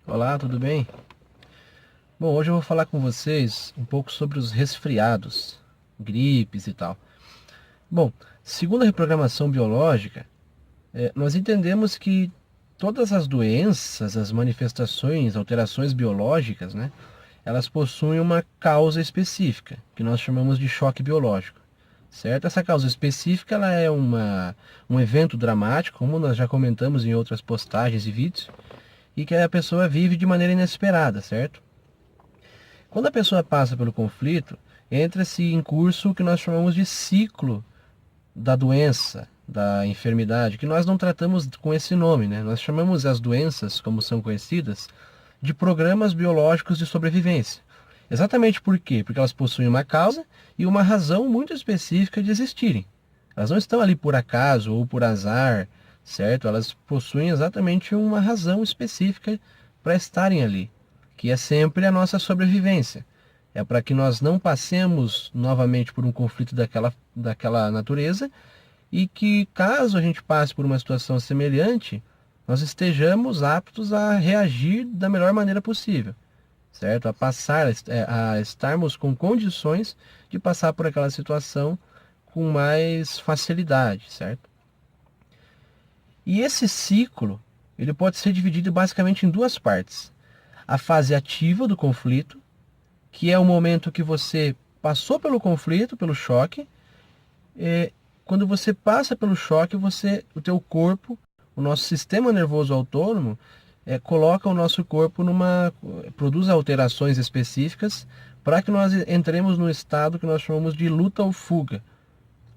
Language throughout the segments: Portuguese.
Olá, tudo bem? Bom, hoje eu vou falar com vocês um pouco sobre os resfriados, gripes e tal. Bom, segundo a reprogramação biológica, nós entendemos que todas as doenças, as manifestações, alterações biológicas, né, elas possuem uma causa específica, que nós chamamos de choque biológico, certo? Essa causa específica, ela é um evento dramático, como nós já comentamos em outras postagens e vídeos, e que a pessoa vive de maneira inesperada, certo? Quando a pessoa passa pelo conflito, entra-se em curso o que nós chamamos de ciclo da doença, da enfermidade, que nós não tratamos com esse nome, né? Nós chamamos as doenças, como são conhecidas, de programas biológicos de sobrevivência. Exatamente por quê? Porque elas possuem uma causa e uma razão muito específica de existirem. Elas não estão ali por acaso ou por azar, certo? Elas possuem exatamente uma razão específica para estarem ali, que é sempre a nossa sobrevivência. É para que nós não passemos novamente por um conflito daquela natureza e que, caso a gente passe por uma situação semelhante, nós estejamos aptos a reagir da melhor maneira possível, certo? A estarmos com condições de passar por aquela situação com mais facilidade, certo? E esse ciclo, ele pode ser dividido basicamente em duas partes. A fase ativa do conflito, que é o momento que você passou pelo conflito, pelo choque. Quando você passa pelo choque, o teu corpo, o nosso sistema nervoso autônomo, coloca o nosso corpo produz alterações específicas para que nós entremos no estado que nós chamamos de luta ou fuga,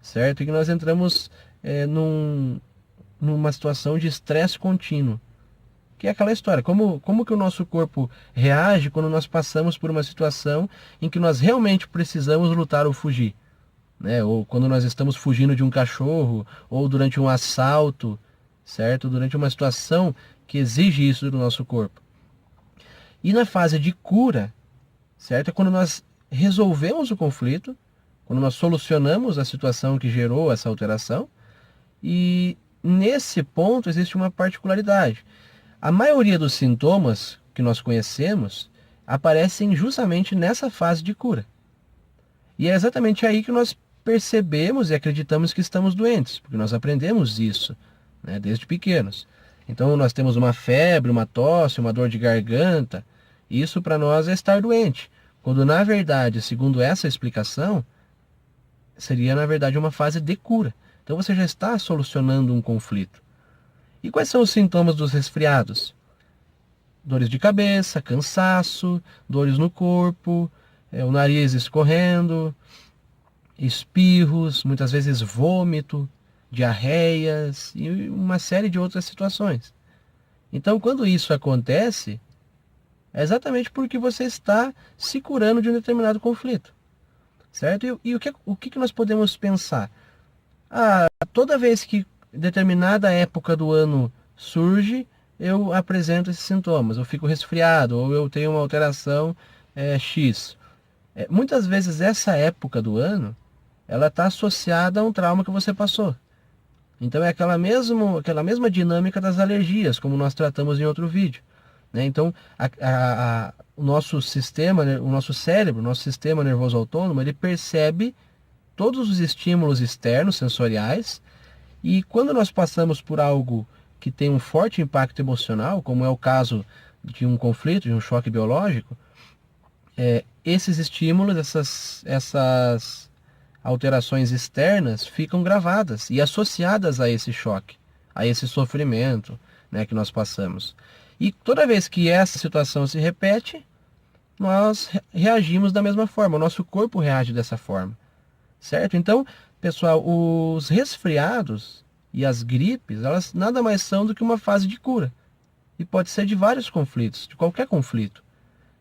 certo? E que nós entramos numa situação de estresse contínuo. Que é aquela história, como que o nosso corpo reage quando nós passamos por uma situação em que nós realmente precisamos lutar ou fugir, né? Ou quando nós estamos fugindo de um cachorro, ou durante um assalto, certo? Durante uma situação que exige isso do nosso corpo. E na fase de cura, certo? É quando nós resolvemos o conflito, quando nós solucionamos a situação que gerou essa alteração, e nesse ponto existe uma particularidade. A maioria dos sintomas que nós conhecemos aparecem justamente nessa fase de cura. E é exatamente aí que nós percebemos e acreditamos que estamos doentes, porque nós aprendemos isso, né, desde pequenos. Então nós temos uma febre, uma tosse, uma dor de garganta. Isso para nós é estar doente. Quando na verdade, segundo essa explicação, seria na verdade uma fase de cura. Então você já está solucionando um conflito. E quais são os sintomas dos resfriados? Dores de cabeça, cansaço, dores no corpo, o nariz escorrendo, espirros, muitas vezes vômito, diarreias e uma série de outras situações. Então, quando isso acontece, é exatamente porque você está se curando de um determinado conflito, certo? E o que nós podemos pensar? Toda vez que determinada época do ano surge, eu apresento esses sintomas. Eu fico resfriado ou eu tenho uma alteração X. Muitas vezes essa época do ano, ela está associada a um trauma que você passou. Então é aquela mesma dinâmica das alergias, como nós tratamos em outro vídeo, né? Então o nosso sistema, né, o nosso cérebro, o nosso sistema nervoso autônomo, ele percebe todos os estímulos externos sensoriais. E quando nós passamos por algo que tem um forte impacto emocional, como é o caso de um conflito, de um choque biológico, esses estímulos, essas alterações externas ficam gravadas e associadas a esse choque, a esse sofrimento, né, que nós passamos. E toda vez que essa situação se repete, nós reagimos da mesma forma, o nosso corpo reage dessa forma, certo? Então, pessoal, os resfriados e as gripes, elas nada mais são do que uma fase de cura. E pode ser de vários conflitos, de qualquer conflito,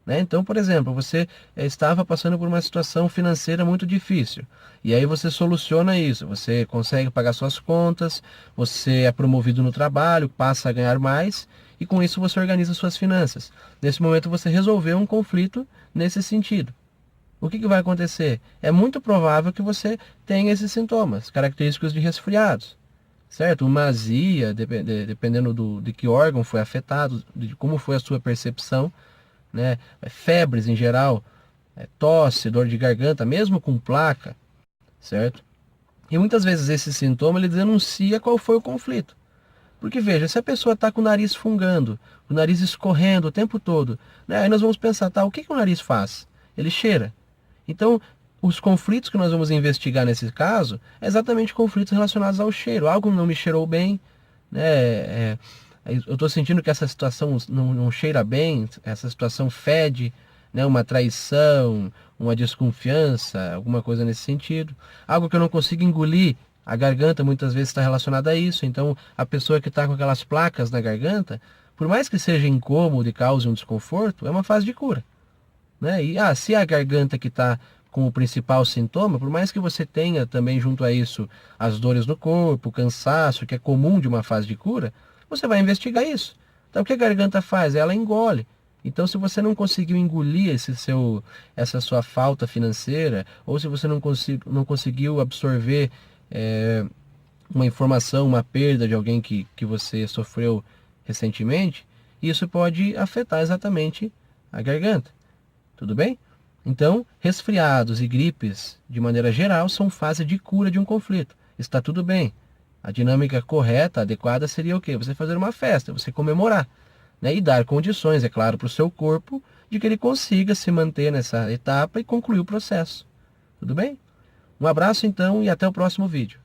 né? Então, por exemplo, você estava passando por uma situação financeira muito difícil. E aí você soluciona isso, você consegue pagar suas contas, você é promovido no trabalho, passa a ganhar mais, e com isso você organiza suas finanças. Nesse momento você resolveu um conflito nesse sentido. O que vai acontecer? É muito provável que você tenha esses sintomas, característicos de resfriados, certo? Uma azia, dependendo de que órgão foi afetado, de como foi a sua percepção, né? Febres em geral, tosse, dor de garganta, mesmo com placa, certo? E muitas vezes esse sintoma ele denuncia qual foi o conflito. Porque veja, se a pessoa está com o nariz fungando, o nariz escorrendo o tempo todo, né? Aí nós vamos pensar, tá, o que que o nariz faz? Ele cheira. Então, os conflitos que nós vamos investigar nesse caso é exatamente conflitos relacionados ao cheiro. Algo não me cheirou bem, né? Eu estou sentindo que essa situação não cheira bem, essa situação fede, né? Uma traição, uma desconfiança, alguma coisa nesse sentido. Algo que eu não consigo engolir. A garganta muitas vezes está relacionada a isso. Então, a pessoa que está com aquelas placas na garganta, por mais que seja incômodo e cause um desconforto, é uma fase de cura, né? E se a garganta que está com o principal sintoma, por mais que você tenha também junto a isso as dores no corpo, o cansaço, que é comum de uma fase de cura, você vai investigar isso. Então o que a garganta faz? Ela engole. Então se você não conseguiu engolir essa sua falta financeira, ou se você não conseguiu absorver uma informação, uma perda de alguém que você sofreu recentemente, isso pode afetar exatamente a garganta. Tudo bem? Então, resfriados e gripes, de maneira geral, são fase de cura de um conflito. Está tudo bem. A dinâmica correta, adequada, seria o quê? Você fazer uma festa, você comemorar, né? E dar condições, é claro, para o seu corpo de que ele consiga se manter nessa etapa e concluir o processo. Tudo bem? Um abraço então e até o próximo vídeo.